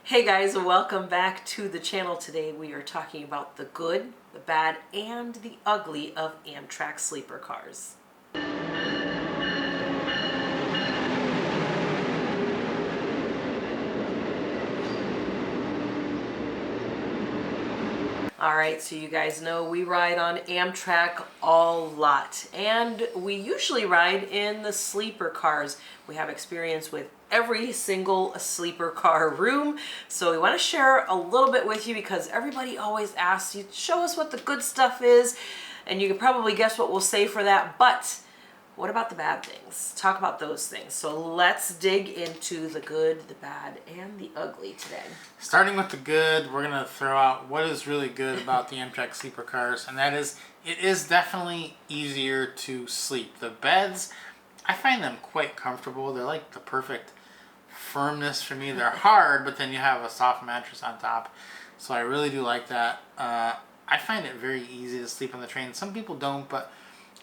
Hey guys, welcome back to the channel. Today we are talking about the good, the bad, and the ugly of Amtrak sleeper cars. Alright, so you guys know we ride on Amtrak a lot, and we usually ride in the sleeper cars. We have experience with every single sleeper car room, so we want to share a little bit with you because everybody always asks you, show us what the good stuff is, and you can probably guess what we'll say for that, but what about the bad things? Talk about those things. So let's dig into the good, the bad, and the ugly today. Starting with the good, we're going to throw out what is really good about the Amtrak sleeper cars, and that is, it is definitely easier to sleep. The beds, I find them quite comfortable. They're like the perfect firmness for me. They're hard, but then you have a soft mattress on top, so I really do like that. I find it very easy to sleep on the train. Some people don't, but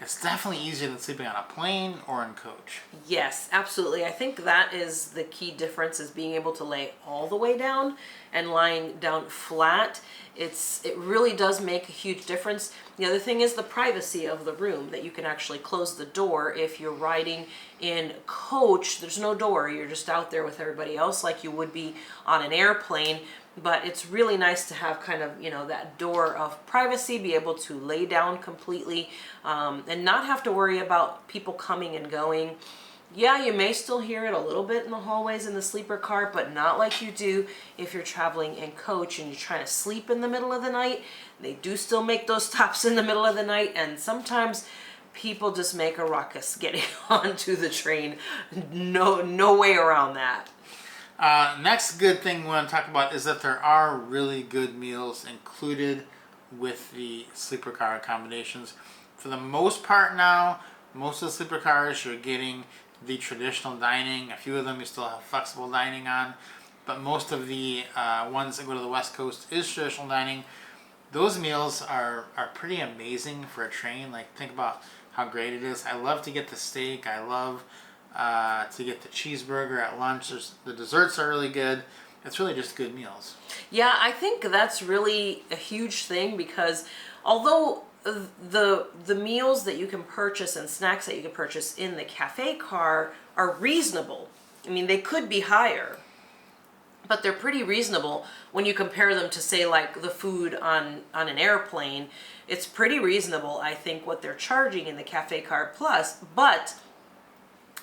it's definitely easier than sleeping on a plane or in coach. Yes, absolutely. I think that is the key difference, is being able to lay all the way down and lying down flat. It really does make a huge difference. The other thing is the privacy of the room, that you can actually close the door. If you're riding in coach, there's no door. You're just out there with everybody else like you would be on an airplane. But it's really nice to have kind of, that door of privacy, be able to lay down completely and not have to worry about people coming and going. Yeah, you may still hear it a little bit in the hallways in the sleeper car, but not like you do if you're traveling in coach and you're trying to sleep in the middle of the night. They do still make those stops in the middle of the night, and sometimes people just make a ruckus getting onto the train. No way around that. Next good thing we want to talk about is that there are really good meals included with the sleeper car accommodations. For the most part now, most of the sleeper cars you're getting the traditional dining. A few of them you still have flexible dining on, but most of the ones that go to the West Coast is traditional dining. Those meals are pretty amazing for a train. Like, think about how great it is. I love to get the steak. I love to get the cheeseburger at lunch. The desserts are really good. It's really just good meals. Yeah, I think that's really a huge thing, because although the meals that you can purchase and snacks that you can purchase in the cafe car are reasonable. I mean, they could be higher, but they're pretty reasonable when you compare them to, say, like the food on an airplane. It's pretty reasonable, I think, what they're charging in the cafe car plus, but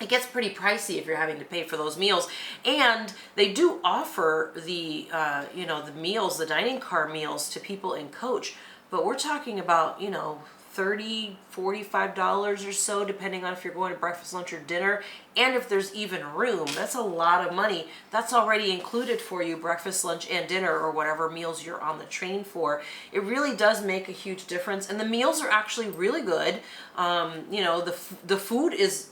it gets pretty pricey if you're having to pay for those meals. And they do offer the the meals, the dining car meals, to people in coach, but we're talking about $30, $45 or so, depending on if you're going to breakfast, lunch, or dinner, and if there's even room. That's a lot of money. That's already included for you, breakfast, lunch, and dinner, or whatever meals you're on the train for. It really does make a huge difference, and the meals are actually really good. The food is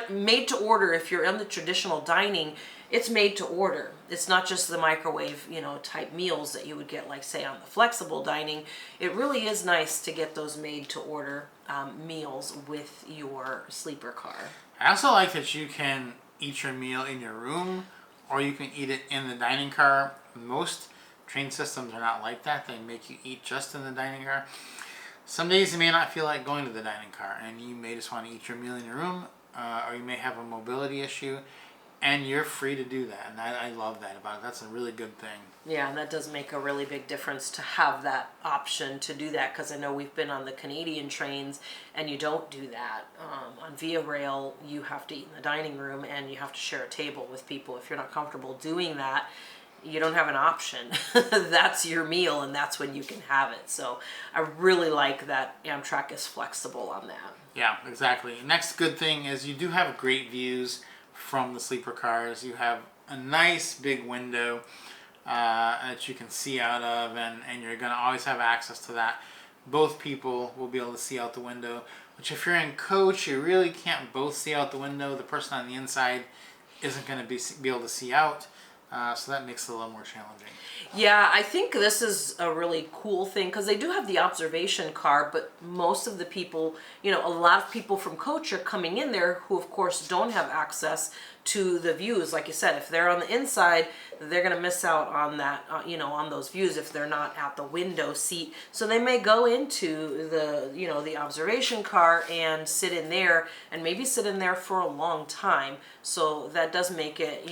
made to order. If you're in the traditional dining, it's made to order. It's not just the microwave, type meals that you would get, like, say, on the flexible dining. It really is nice to get those made to order meals with your sleeper car. I also like that you can eat your meal in your room, or you can eat it in the dining car. Most train systems are not like that. They make you eat just in the dining car. Some days you may not feel like going to the dining car, and you may just want to eat your meal in your room, or you may have a mobility issue, and you're free to do that. And I love that about it. That's a really good thing. Yeah, and that does make a really big difference to have that option to do that, because I know we've been on the Canadian trains and you don't do that. On Via Rail, you have to eat in the dining room and you have to share a table with people. If you're not comfortable doing that, you don't have an option. That's your meal, and that's when you can have it. So I really like that Amtrak is flexible on that. Yeah, exactly. Next good thing is you do have great views from the sleeper cars. You have a nice big window that you can see out of, and you're going to always have access to that. Both people will be able to see out the window, which if you're in coach, you really can't both see out the window. The person on the inside isn't going to be able to see out. So that makes it a little more challenging. Yeah, I think this is a really cool thing because they do have the observation car, but most of the people, a lot of people from Coach are coming in there who, of course, don't have access to the views. Like you said, if they're on the inside, they're going to miss out on that, on those views if they're not at the window seat. So they may go into the observation car and sit in there and maybe sit in there for a long time. So that does make it,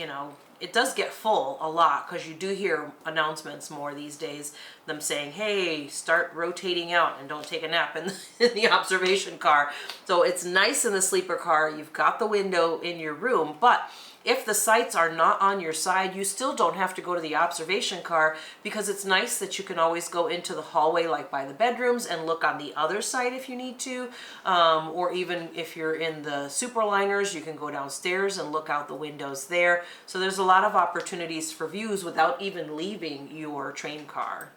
it does get full a lot because you do hear announcements more these days, them saying, hey, start rotating out and don't take a nap in the observation car. So it's nice in the sleeper car. You've got the window in your room, but if the sights are not on your side, you still don't have to go to the observation car because it's nice that you can always go into the hallway like by the bedrooms and look on the other side if you need to. Or even if you're in the superliners, you can go downstairs and look out the windows there. So there's a lot of opportunities for views without even leaving your train car.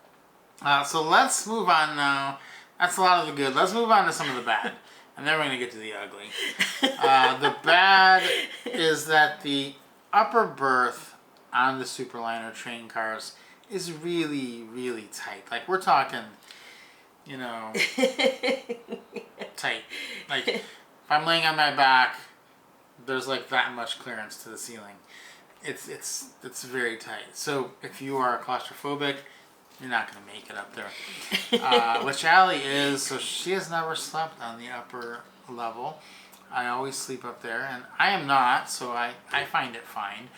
So let's move on now. That's a lot of the good. Let's move on to some of the bad. And then we're going to get to the ugly. The bad is that the upper berth on the Superliner train cars is really, really tight. Like, we're talking, tight. Like, if I'm laying on my back, there's like that much clearance to the ceiling. It's very tight. So if you are claustrophobic, you're not going to make it up there. Which Allie is, so she has never slept on the upper level. I always sleep up there, and I am not, so I find it fine.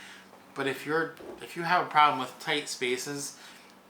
But if you have a problem with tight spaces,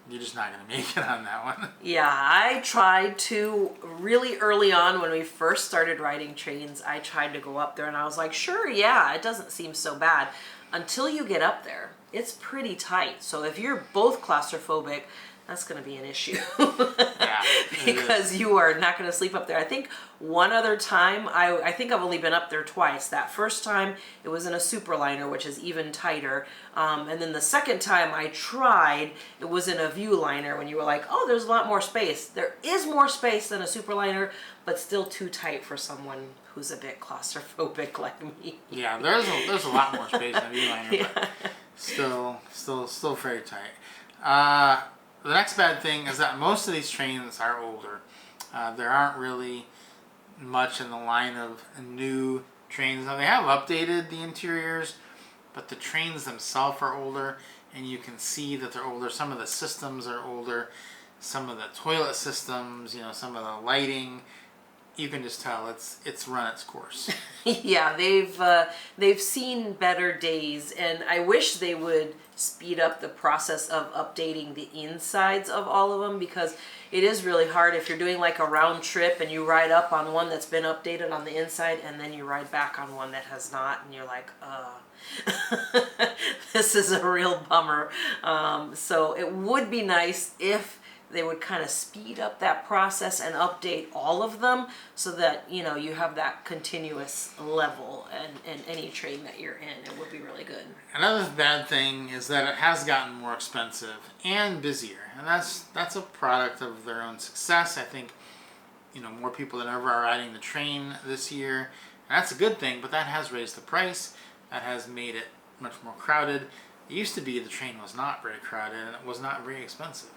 you're just not going to make it on that one. Yeah, I tried to really early on when we first started riding trains, I tried to go up there and I was like, sure, yeah, it doesn't seem so bad. Until you get up there, it's pretty tight. So if you're both claustrophobic, that's going to be an issue. Yeah, because you are not going to sleep up there. I think one other time, I think I've only been up there twice. That first time, it was in a Superliner, which is even tighter. And then the second time I tried, it was in a Viewliner when you were like, oh, there's a lot more space. There is more space than a Superliner, but still too tight for someone who's a bit claustrophobic like me. Yeah, there's a lot more space in a Viewliner, yeah. But still very tight. The next bad thing is that most of these trains are older. There aren't really much in the line of new trains. Now, they have updated the interiors, but the trains themselves are older, and you can see that they're older. Some of the systems are older. Some of the toilet systems, some of the lighting, you can just tell it's run its course. Yeah, they've seen better days, and I wish they would speed up the process of updating the insides of all of them, because it is really hard if you're doing like a round trip and you ride up on one that's been updated on the inside and then you ride back on one that has not, and you're like, this is a real bummer. So it would be nice if they would kind of speed up that process and update all of them so that, you have that continuous level in any train that you're in. It would be really good. Another bad thing is that it has gotten more expensive and busier. And that's a product of their own success. I think, more people than ever are riding the train this year. And that's a good thing, but that has raised the price. That has made it much more crowded. It used to be the train was not very crowded and it was not very expensive.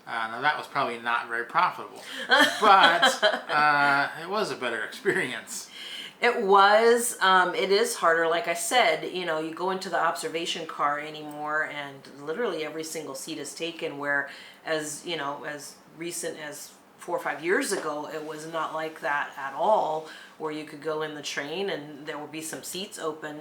Now that was probably not very profitable, but it was a better experience. It was. It is harder. Like I said, you go into the observation car anymore and literally every single seat is taken, where as recent as 4 or 5 years ago, it was not like that at all, where you could go in the train and there would be some seats open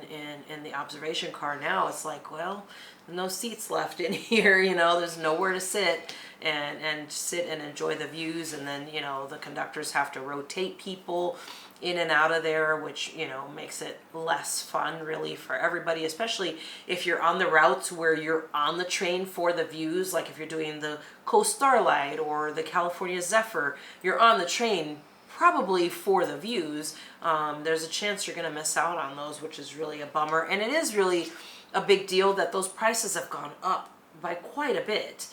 in the observation car. Now it's like, well, no seats left in here, there's nowhere to sit and sit and enjoy the views, and then the conductors have to rotate people in and out of there, which makes it less fun really for everybody, especially if you're on the routes where you're on the train for the views. Like if you're doing the Coast Starlight or the California Zephyr, you're on the train probably for the views. There's a chance you're going to miss out on those, which is really a bummer. And it is really a big deal that those prices have gone up by quite a bit,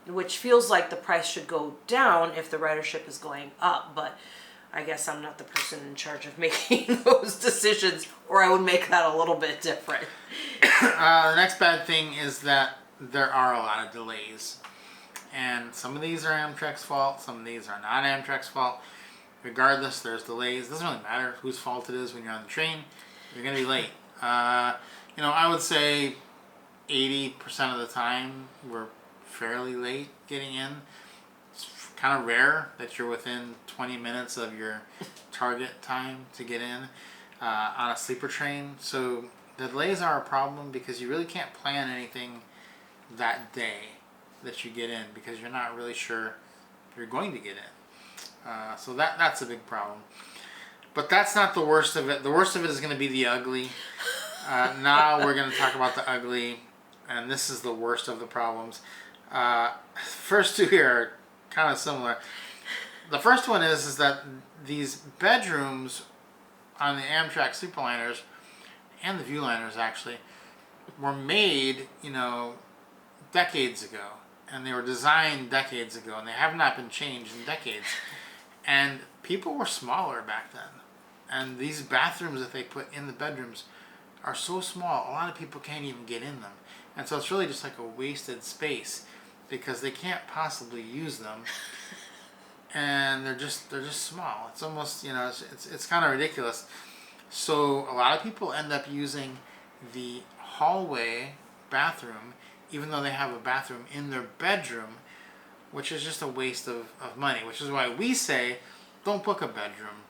which feels like the price should go down if the ridership is going up. But I guess I'm not the person in charge of making those decisions, or I would make that a little bit different. The next bad thing is that there are a lot of delays. And some of these are Amtrak's fault, some of these are not Amtrak's fault. Regardless, there's delays. It doesn't really matter whose fault it is when you're on the train. You're going to be late. I would say 80% of the time we're fairly late getting in. It's kind of rare that you're within 20 minutes of your target time to get in on a sleeper train. So the delays are a problem because you really can't plan anything that day that you get in because you're not really sure you're going to get in. So that's a big problem. But that's not the worst of it. The worst of it is going to be the ugly. Now we're going to talk about the ugly, and this is the worst of the problems. First two here are kind of similar. The first one is that these bedrooms on the Amtrak Superliners and the Viewliners actually were made, decades ago, and they were designed decades ago, and they have not been changed in decades. And people were smaller back then, and these bathrooms that they put in the bedrooms are so small, a lot of people can't even get in them. And so it's really just like a wasted space because they can't possibly use them. And they're just small. It's almost, it's kind of ridiculous. So a lot of people end up using the hallway bathroom even though they have a bathroom in their bedroom, which is just a waste of money, which is why we say don't book a bedroom.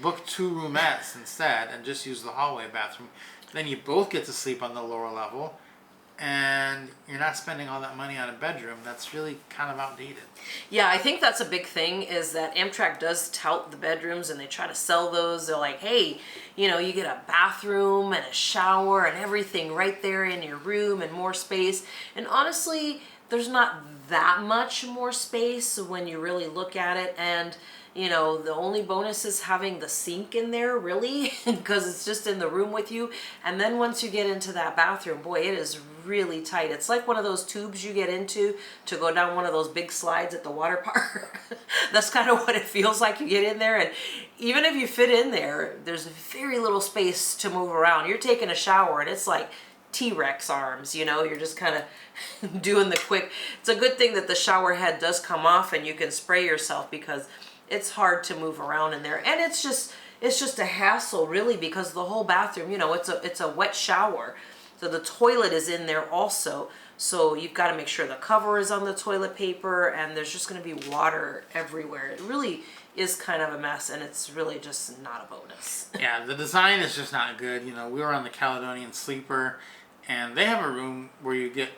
Book 2 roomettes instead and just use the hallway bathroom. Then you both get to sleep on the lower level and you're not spending all that money on a bedroom. That's really kind of outdated. Yeah, I think that's a big thing is that Amtrak does tout the bedrooms and they try to sell those. They're like, hey, you get a bathroom and a shower and everything right there in your room and more space. And honestly, there's not that much more space when you really look at it. And the only bonus is having the sink in there, really, because it's just in the room with you. And then once you get into that bathroom, boy, it is really tight. It's like one of those tubes you get into to go down one of those big slides at the water park. That's kind of what it feels like. You get in there, and even if you fit in there, there's very little space to move around. You're taking a shower, and it's like T-Rex arms, you're just kind of doing the quick. It's a good thing that the shower head does come off and you can spray yourself, because it's hard to move around in there, and it's just a hassle, really, because the whole bathroom, it's a wet shower, so the toilet is in there also. So you've got to make sure the cover is on the toilet paper, and there's just going to be water everywhere. It really is kind of a mess, and it's really just not a bonus. Yeah, the design is just not good. We were on the Caledonian Sleeper, and they have a room where you get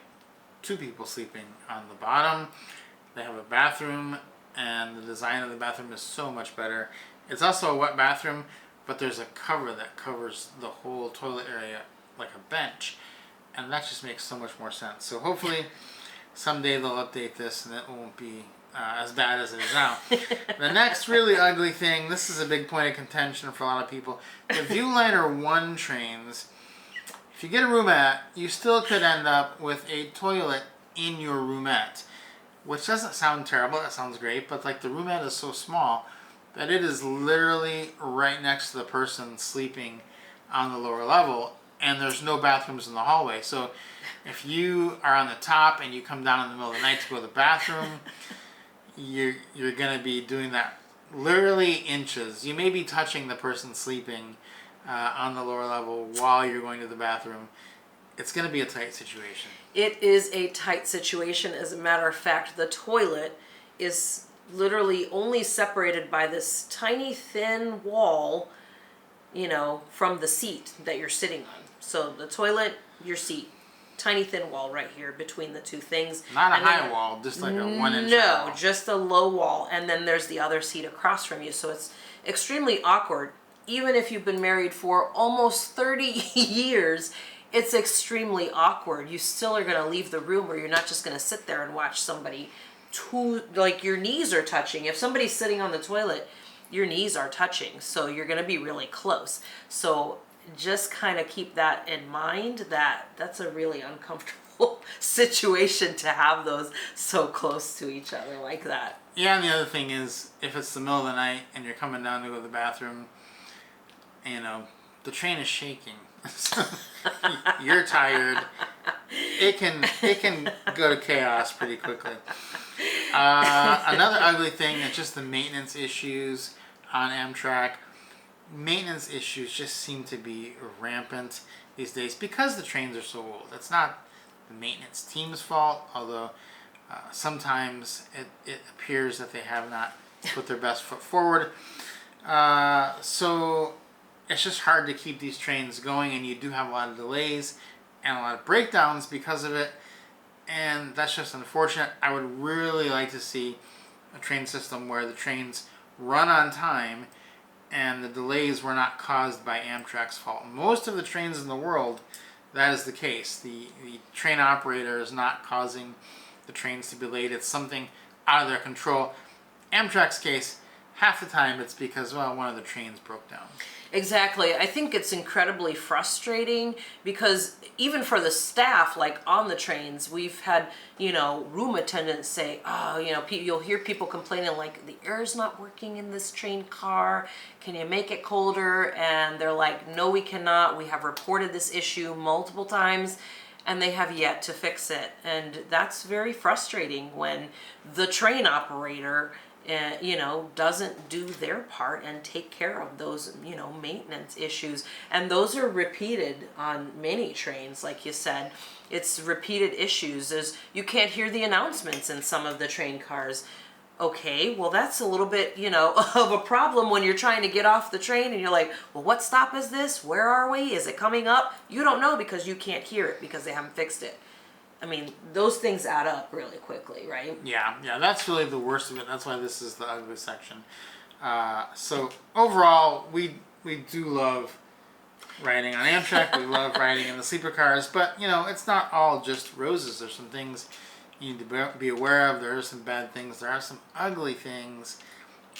2 people sleeping on the bottom. They have a bathroom, and the design of the bathroom is so much better. It's also a wet bathroom, but there's a cover that covers the whole toilet area like a bench, and that just makes so much more sense. So hopefully someday they'll update this and it won't be as bad as it is now. The next really ugly thing, this is a big point of contention for a lot of people. The Viewliner 1 trains, if you get a roomette, you still could end up with a toilet in your roomette. Which doesn't sound terrible, that sounds great, but like the roomette is so small that it is literally right next to the person sleeping on the lower level, and there's no bathrooms in the hallway. So if you are on the top and you come down in the middle of the night to go to the bathroom, you're going to be doing that literally inches. You may be touching the person sleeping on the lower level while you're going to the bathroom. It's going to be a tight situation. It is a tight situation. As a matter of fact, the toilet is literally only separated by this tiny thin wall, from the seat that you're sitting on. So the toilet, your seat, tiny thin wall right here between the 2 things. Not a high wall, just like a 1-inch No, wall. just a low wall. And then there's the other seat across from you. So it's extremely awkward. Even if you've been married for almost 30 years, it's extremely awkward. You still are going to leave the room, or you're not just going to sit there and watch somebody like your knees are touching. If somebody's sitting on the toilet, your knees are touching, so you're going to be really close. So just kind of keep that in mind, that's a really uncomfortable stressful situation to have those so close to each other like that. Yeah, and the other thing is, if it's the middle of the night and you're coming down to go to the bathroom, you know, the train is shaking. You're tired. It can go to chaos pretty quickly. Another ugly thing is just the maintenance issues on Amtrak. Maintenance issues just seem to be rampant these days because the trains are so old. It's not the maintenance team's fault, although sometimes it appears that they have not put their best foot forward. So it's just hard to keep these trains going, and you do have a lot of delays and a lot of breakdowns because of it, and that's just unfortunate. I would really like to see a train system where the trains run on time and the delays were not caused by Amtrak's fault. Most of the trains in the world, that is the case. The train operator is not causing the trains to be late. It's something out of their control. Amtrak's case, half the time it's because, well, one of the trains broke down. Exactly. I think it's incredibly frustrating because even for the staff, like on the trains, we've had, room attendants say, oh, you'll hear people complaining like, the air's not working in this train car. Can you make it colder? And they're like, no, we cannot. We have reported this issue multiple times and they have yet to fix it. And that's very frustrating when the train operator doesn't do their part and take care of those, maintenance issues. And those are repeated on many trains, like you said. It's repeated issues. You can't hear the announcements in some of the train cars. Okay, well, that's a little bit, of a problem when you're trying to get off the train and you're like, well, what stop is this? Where are we? Is it coming up? You don't know because you can't hear it because they haven't fixed it. I mean, those things add up really quickly, right? Yeah, that's really the worst of it. That's why this is the ugly section. So overall, we do love riding on Amtrak. We love riding in the sleeper cars, but it's not all just roses. There's some things you need to be aware of. There are some bad things. There are some ugly things.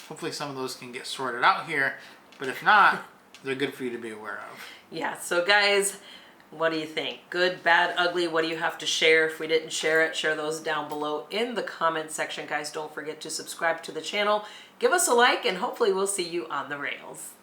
Hopefully, some of those can get sorted out here. But if not, they're good for you to be aware of. Yeah. So, guys, what do you think? Good, bad, ugly? What do you have to share? If we didn't share it, share those down below in the comment section. Guys, don't forget to subscribe to the channel. Give us a like, and hopefully we'll see you on the rails.